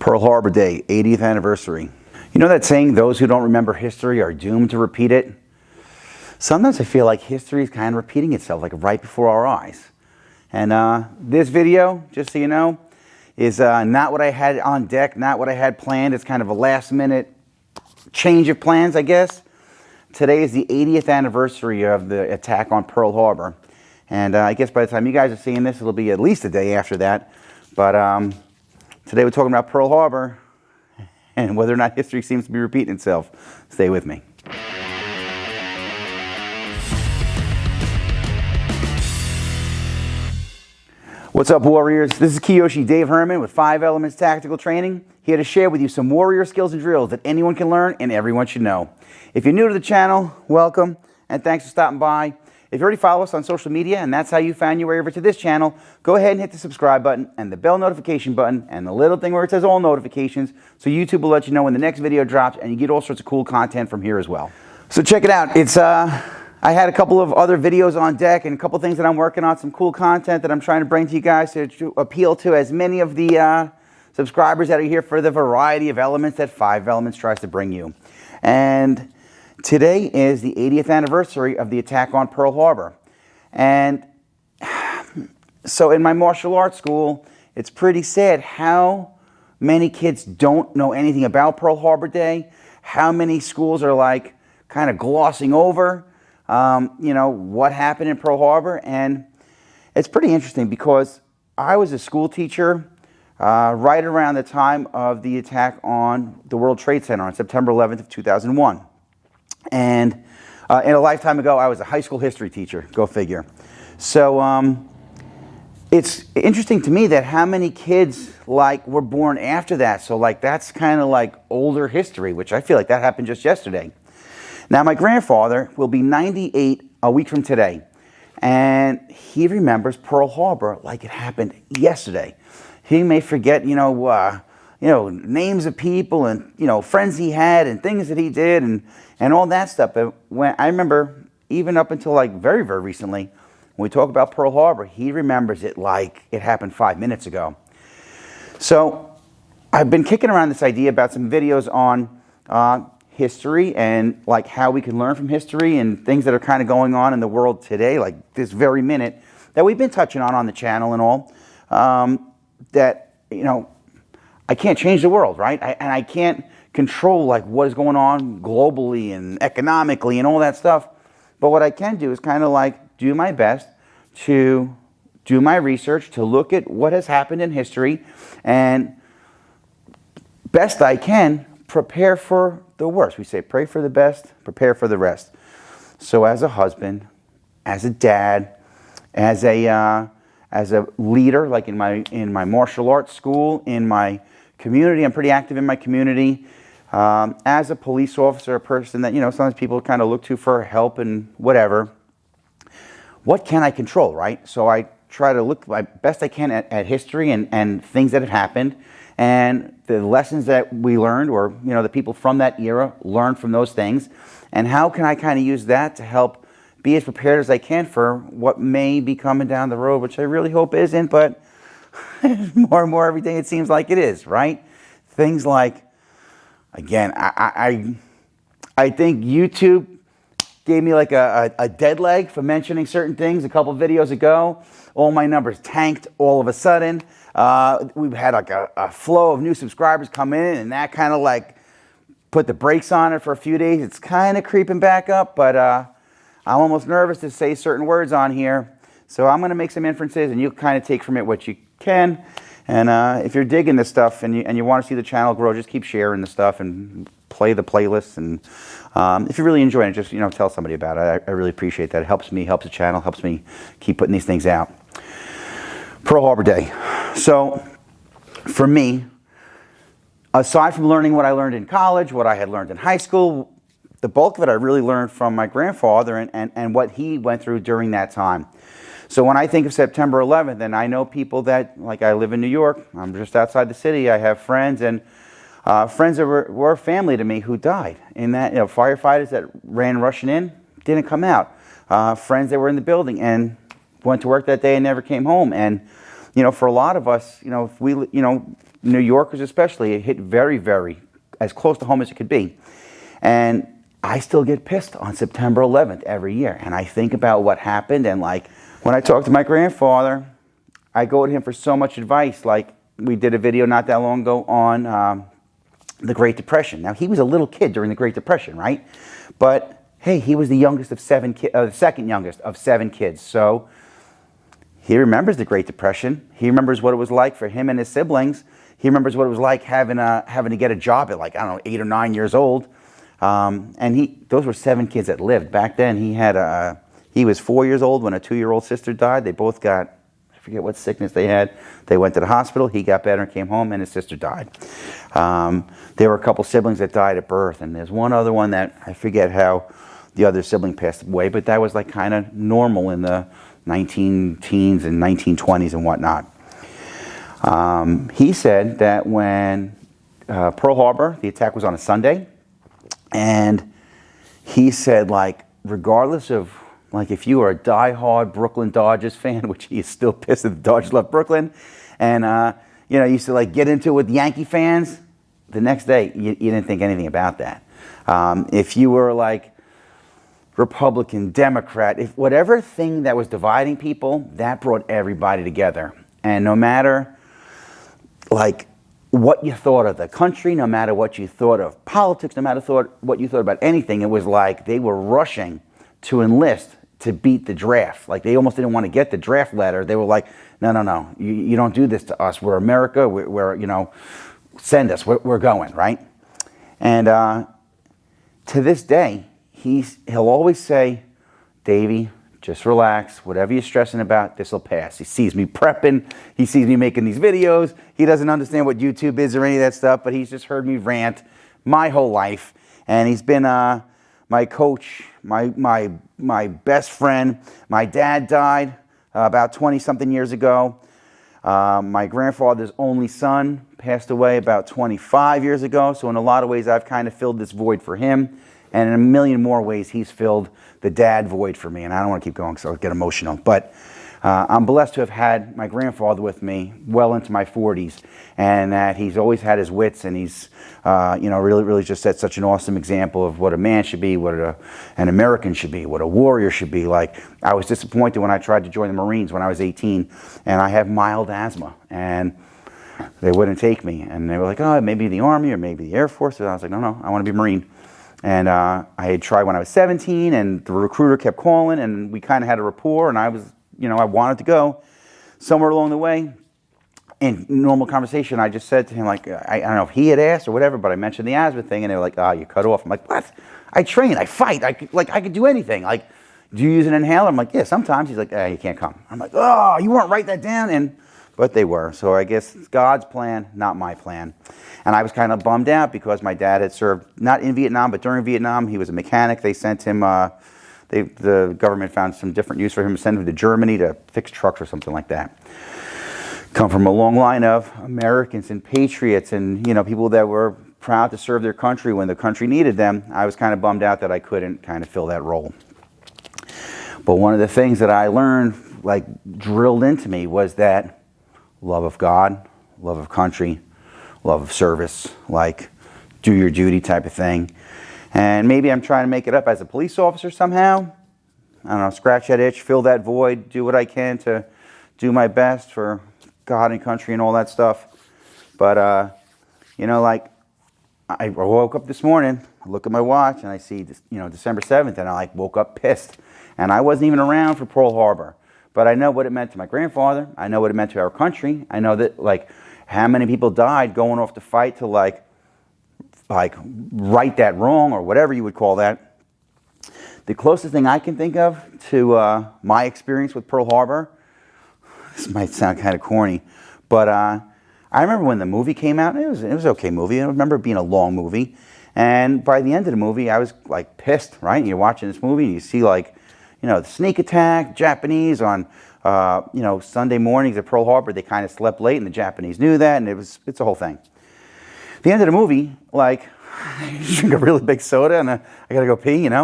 Pearl Harbor Day, 80th anniversary. You know that saying, those who don't remember history are doomed to repeat it? Sometimes I feel like history is kind of repeating itself, like right before our eyes. And this video, just so you know, is not what I had on deck, not what I had planned. It's kind of a last minute change of plans, I guess. Today is the 80th anniversary of the attack on Pearl Harbor. And I guess by the time you guys are seeing this, it'll be at least a day after that. But today we're talking about Pearl Harbor and whether or not history seems to be repeating itself. Stay with me. What's up, warriors? This is Kiyoshi Dave Herman with 5 Elements Tactical Training, here to share with you some warrior skills and drills that anyone can learn and everyone should know. If you're new to the channel, welcome, and thanks for stopping by. If you already follow us on social media and that's how you found your way over to this channel, go ahead and hit the subscribe button and the bell notification button and the little thing where it says all notifications, so YouTube will let you know when the next video drops and you get all sorts of cool content from here as well. So check it out. It's I had a couple of other videos on deck and a couple things that I'm working on, some cool content that I'm trying to bring to you guys to appeal to as many of the subscribers that are here for the variety of elements that 5 Elements tries to bring you. And today is the 80th anniversary of the attack on Pearl Harbor. And so in my martial arts school, it's pretty sad how many kids don't know anything about Pearl Harbor Day, how many schools are like kind of glossing over you know, what happened in Pearl Harbor. And it's pretty interesting because I was a school teacher right around the time of the attack on the World Trade Center on September 11th of 2001. And in a lifetime ago, I was a high school history teacher, go figure. So it's interesting to me that how many kids like were born after that. So like that's kind of like older history, which I feel like that happened just yesterday. Now, my grandfather will be 98 a week from today, and he remembers Pearl Harbor like it happened yesterday. He may forget, you know, names of people and, you know, friends he had and things that he did and all that stuff. But when I remember, even up until like very, very recently, when we talk about Pearl Harbor, he remembers it like it happened 5 minutes ago. So I've been kicking around this idea about some videos on history and like how we can learn from history and things that are kind of going on in the world today, like this very minute, that we've been touching on the channel and all, that, you know, I can't change the world, right? And I can't control like what is going on globally and economically and all that stuff. But what I can do is kind of like do my best to do my research, to look at what has happened in history, and best I can prepare for the worst. We say pray for the best, prepare for the rest. So as a husband, as a dad, as a leader, like in my martial arts school, in my community, I'm pretty active in my community. As a police officer, a person that, you know, sometimes people kind of look to for help and whatever. What can I control, right? So I try to look my best I can at history and things that have happened, and the lessons that we learned, or, you know, the people from that era learned from those things, and how can I kind of use that to help be as prepared as I can for what may be coming down the road, which I really hope isn't, but more and more every day it seems like it is, right? Things like, again, I think YouTube gave me like a dead leg for mentioning certain things a couple videos ago. All my numbers tanked all of a sudden. We've had like a flow of new subscribers come in, and that kind of like put the brakes on it for a few days. It's kind of creeping back up, but I'm almost nervous to say certain words on here. So I'm going to make some inferences, and you kind of take from it what you can. And if you're digging this stuff and you want to see the channel grow, just keep sharing the stuff and play the playlists. And if you're really enjoying it, just, you know, tell somebody about it. I really appreciate that. It helps me, helps the channel, helps me keep putting these things out. Pearl Harbor Day. So for me, aside from learning what I learned in college, what I had learned in high school, the bulk of it I really learned from my grandfather and what he went through during that time. So when I think of September 11th, and I know people that, like, I live in New York, I'm just outside the city, I have friends, and friends that were family to me who died in that, you know, firefighters that ran rushing in, didn't come out. Friends that were in the building and went to work that day and never came home. And, you know, for a lot of us, you know, if we, you know, New Yorkers especially, it hit very, very, as close to home as it could be. And I still get pissed on September 11th every year. And I think about what happened, and like, when I talk to my grandfather, I go to him for so much advice. Like, we did a video not that long ago on the Great Depression. Now, he was a little kid during the Great Depression, right? But hey, he was the youngest of the second youngest of 7 kids. So he remembers the Great Depression. He remembers what it was like for him and his siblings. He remembers what it was like having to get a job at, like, I don't know, 8 or 9 years old. And those were 7 kids that lived. Back then, he was 4 years old when a 2-year-old sister died. They both got, I forget what sickness they had. They went to the hospital. He got better and came home, and his sister died. There were a couple siblings that died at birth, and there's one other one that I forget how the other sibling passed away, but that was like kind of normal in the 19-teens and 1920s and whatnot. He said that when Pearl Harbor, the attack was on a Sunday, and he said, like, regardless of, like, if you are a diehard Brooklyn Dodgers fan, which he is still pissed that the Dodgers left Brooklyn, and used to, like, get into it with Yankee fans, the next day you didn't think anything about that. If you were like Republican, Democrat, if whatever thing that was dividing people, that brought everybody together. And no matter, like, what you thought of the country, no matter what you thought of politics, no matter what you thought about anything, it was like they were rushing to enlist to beat the draft. Like, they almost didn't want to get the draft letter. They were like, no, you don't do this to us. We're America. We're send us. We're going, right? And to this day, he'll always say, Davey, just relax. Whatever you're stressing about, this will pass. He sees me prepping. He sees me making these videos. He doesn't understand what YouTube is or any of that stuff, but he's just heard me rant my whole life. And he's been my coach, my best friend. My dad died about 20-something years ago. My grandfather's only son passed away about 25 years ago. So in a lot of ways, I've kind of filled this void for him. And in a million more ways, he's filled the dad void for me. And I don't want to keep going because I'll get emotional. But I'm blessed to have had my grandfather with me well into my 40s. And that he's always had his wits. And he's, really, really just set such an awesome example of what a man should be, what an American should be, what a warrior should be. Like, I was disappointed when I tried to join the Marines when I was 18. And I have mild asthma. And they wouldn't take me. And they were like, oh, maybe the Army or maybe the Air Force. And I was like, no, I want to be a Marine. And I had tried when I was 17, and the recruiter kept calling, and we kind of had a rapport, and I was, I wanted to go. Somewhere along the way, in normal conversation, I just said to him, like, I don't know if he had asked or whatever, but I mentioned the asthma thing, and they were like, you cut off. I'm like, what? I train, I fight, I could do anything. Like, do you use an inhaler? I'm like, yeah, sometimes. He's like, you can't come. I'm like, oh, you weren't write that down? But they were. So I guess it's God's plan, not my plan. And I was kind of bummed out because my dad had served, not in Vietnam, but during Vietnam. He was a mechanic. They sent him, the government found some different use for him, sent him to Germany to fix trucks or something like that. Come from a long line of Americans and patriots and, people that were proud to serve their country when the country needed them. I was kind of bummed out that I couldn't kind of fill that role. But one of the things that I learned, like drilled into me, was that love of God, love of country, love of service, like do your duty type of thing. And maybe I'm trying to make it up as a police officer somehow. I don't know, scratch that itch, fill that void, do what I can to do my best for God and country and all that stuff. But, I woke up this morning, I look at my watch, and I see, December 7th, and I woke up pissed. And I wasn't even around for Pearl Harbor. But I know what it meant to my grandfather. I know what it meant to our country. I know that, how many people died going off to fight to, like right that wrong or whatever you would call that. The closest thing I can think of to my experience with Pearl Harbor, this might sound kind of corny, but I remember when the movie came out. It was an okay movie. I remember it being a long movie. And by the end of the movie, I was, pissed, right? And you're watching this movie, and you see, the sneak attack, Japanese on, Sunday mornings at Pearl Harbor. They kind of slept late, and the Japanese knew that, and it's a whole thing. The end of the movie, I drink a really big soda, and I got to go pee, and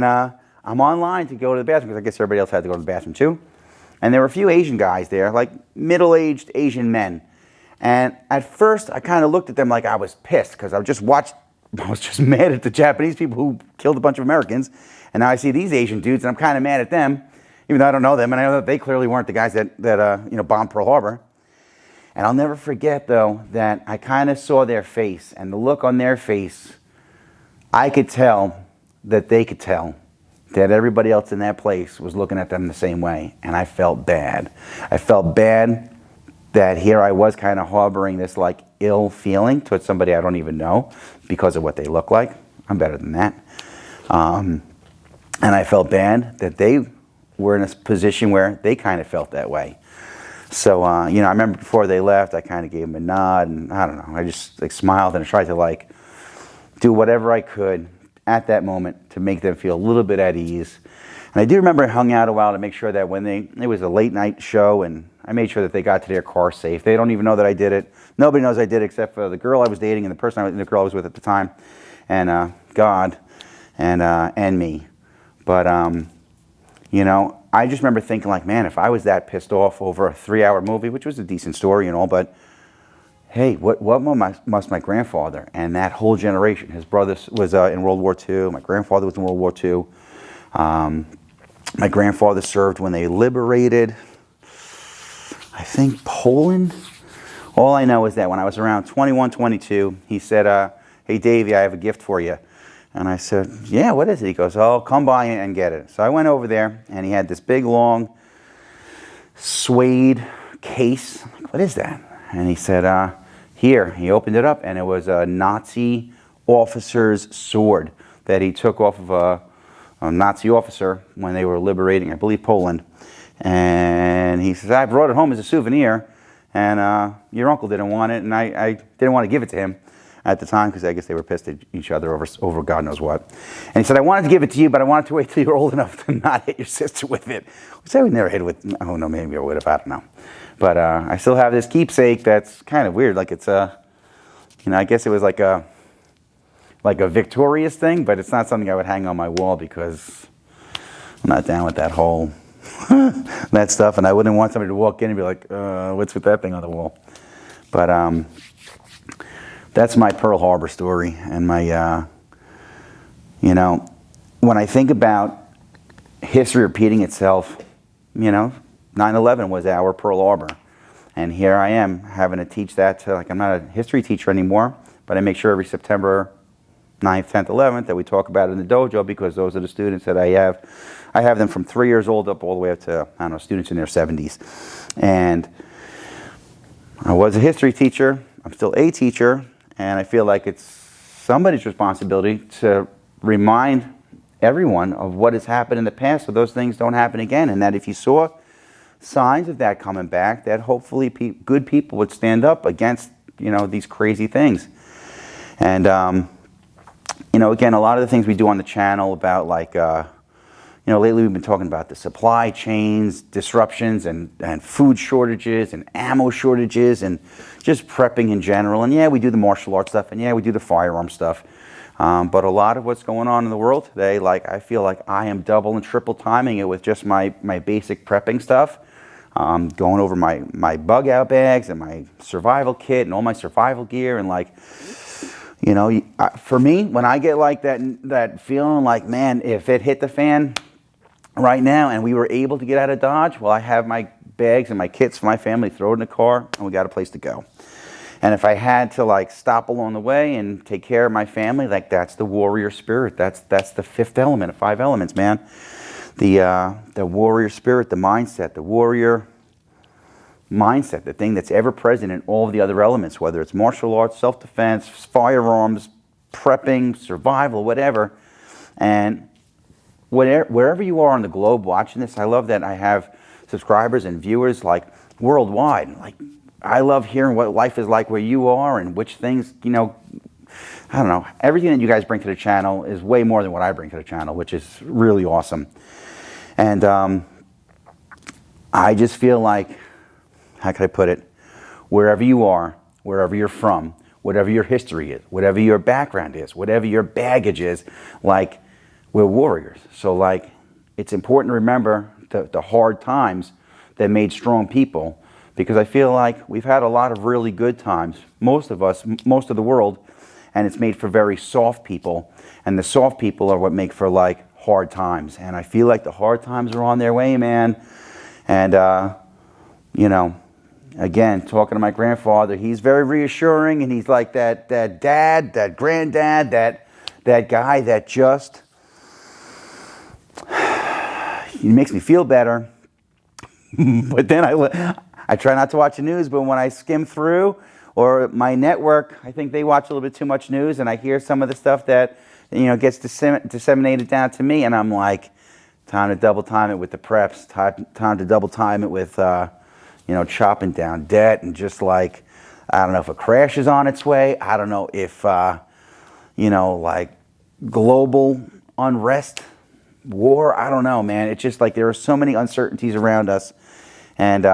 I'm online to go to the bathroom, because I guess everybody else had to go to the bathroom too. And there were a few Asian guys there, middle-aged Asian men. And at first, I kind of looked at them like I was pissed because I was just mad at the Japanese people who killed a bunch of Americans. And now I see these Asian dudes, and I'm kind of mad at them, even though I don't know them, and I know that they clearly weren't the guys that bombed Pearl Harbor. And I'll never forget, though, that I kind of saw their face, and the look on their face, I could tell that they could tell that everybody else in that place was looking at them the same way, and I felt bad. I felt bad that here I was kind of harboring this like ill feeling towards somebody I don't even know because of what they look like. I'm better than that. And I felt bad that they were in a position where they kind of felt that way. So, I remember before they left, I kind of gave them a nod, and I don't know, I just smiled and I tried to do whatever I could at that moment to make them feel a little bit at ease. And I do remember I hung out a while to make sure that it was a late night show, and I made sure that they got to their car safe. They don't even know that I did it. Nobody knows I did it except for the girl I was dating and the girl I was with at the time, and God, and me. But, I just remember thinking man, if I was that pissed off over a 3-hour movie, which was a decent story and all, but hey, what must my grandfather and that whole generation, his brother was in World War II, my grandfather was in World War II, my grandfather served when they liberated, I think, Poland. All I know is that when I was around 21, 22, he said, hey, Davey, I have a gift for you. And I said, yeah, what is it? He goes, oh, come by and get it. So I went over there, and he had this big, long, suede case. I'm like, what is that? And he said, here. He opened it up, and it was a Nazi officer's sword that he took off of a Nazi officer when they were liberating, I believe, Poland. And he says, I brought it home as a souvenir, and your uncle didn't want it, and I didn't want to give it to him at the time because I guess they were pissed at each other over God knows what. And he said, I wanted to give it to you, but I wanted to wait till you were old enough to not hit your sister with it. Which I would never hit with, oh no, maybe I would have, I don't know. But I still have this keepsake that's kind of weird. Like it's I guess it was like a victorious thing, but it's not something I would hang on my wall because I'm not down with that whole, that stuff. And I wouldn't want somebody to walk in and be like, what's with that thing on the wall? But that's my Pearl Harbor story. And my, when I think about history repeating itself, 9/11 was our Pearl Harbor. And here I am having to teach that to, I'm not a history teacher anymore, but I make sure every September 9th, 10th, 11th that we talk about it in the dojo because those are the students that I have. I have them from 3 years old up all the way up to, students in their 70s. And I was a history teacher. I'm still a teacher. And I feel like it's somebody's responsibility to remind everyone of what has happened in the past so those things don't happen again. And that if you saw signs of that coming back, that hopefully good people would stand up against, these crazy things. And, again, a lot of the things we do on the channel about lately we've been talking about the supply chains, disruptions, and food shortages, and ammo shortages, and just prepping in general. And yeah, we do the martial arts stuff, and yeah, we do the firearm stuff. But a lot of what's going on in the world today, I feel like I am double and triple timing it with just my basic prepping stuff. Going over my bug out bags and my survival kit and all my survival gear. And for me, when I get that feeling man, if it hit the fan right now and we were able to get out of Dodge, well, I have my bags and my kits for my family, throw it in the car, and we got a place to go. And if I had to stop along the way and take care of my family, that's the warrior spirit. That's the fifth element of 5 elements, man. The warrior spirit, the mindset, the warrior mindset, the thing that's ever present in all of the other elements, whether it's martial arts, self-defense, firearms, prepping, survival, whatever. And wherever you are on the globe watching this, I love that I have subscribers and viewers worldwide. I love hearing what life is like where you are and which things, I don't know. Everything that you guys bring to the channel is way more than what I bring to the channel, which is really awesome. And I just feel how can I put it? Wherever you are, wherever you're from, whatever your history is, whatever your background is, whatever your baggage is, we're warriors. So it's important to remember the hard times that made strong people, because I feel like we've had a lot of really good times, most of us, most of the world, and it's made for very soft people, and the soft people are what make for like hard times, and I feel like the hard times are on their way, man. And you know, again, talking to my grandfather, he's very reassuring, and he's like that dad, that granddad, that guy that just, he makes me feel better. But then I try not to watch the news, but when I skim through, or my network, I think they watch a little bit too much news, and I hear some of the stuff that, you know, gets disseminated down to me, and I'm like, time to double time it with the preps, time to double time it with, you know, chopping down debt, and just like, I don't know if a crash is on its way. I don't know if, you know, like global unrest, war, I don't know, man. It's just like there are so many uncertainties around us. And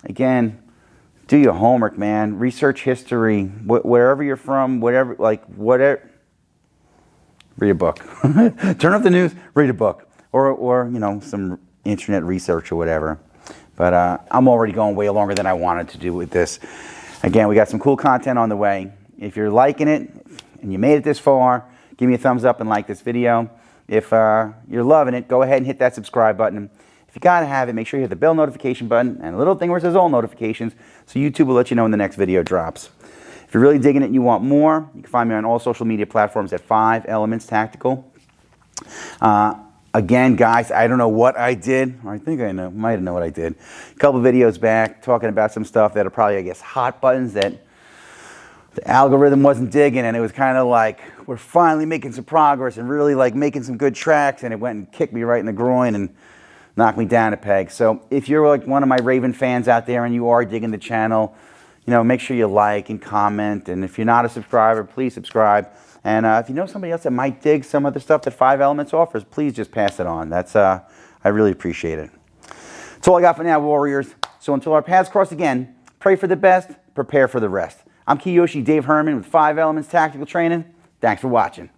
again, do your homework, man. Research history, wherever you're from, whatever, read a book. Turn off the news, read a book, or you know, some internet research or whatever. But I'm already going way longer than I wanted to do with this. Again, we got some cool content on the way. If you're liking it and you made it this far, give me a thumbs up and like this video. If you're loving it, go ahead and hit that subscribe button. If you gotta have it, make sure you hit the bell notification button and a little thing where it says all notifications, so YouTube will let you know when the next video drops. If you're really digging it and you want more, you can find me on all social media platforms at 5 Elements Tactical. Again, guys, I don't know what I did, or I think I might know what I did. A couple videos back, talking about some stuff that are probably, I guess, hot buttons that the algorithm wasn't digging, and it was kind of like, we're finally making some progress and really like making some good tracks, and it went and kicked me right in the groin and knocked me down a peg. So if you're like one of my Raven fans out there and you are digging the channel, you know, make sure you like and comment, and if you're not a subscriber, please subscribe. And if you know somebody else that might dig some of the stuff that 5 Elements offers, please just pass it on. That's I really appreciate it. That's all I got for now, Warriors. So until our paths cross again, pray for the best, prepare for the rest. I'm Kiyoshi Dave Herman with 5 Elements Tactical Training. Thanks for watching.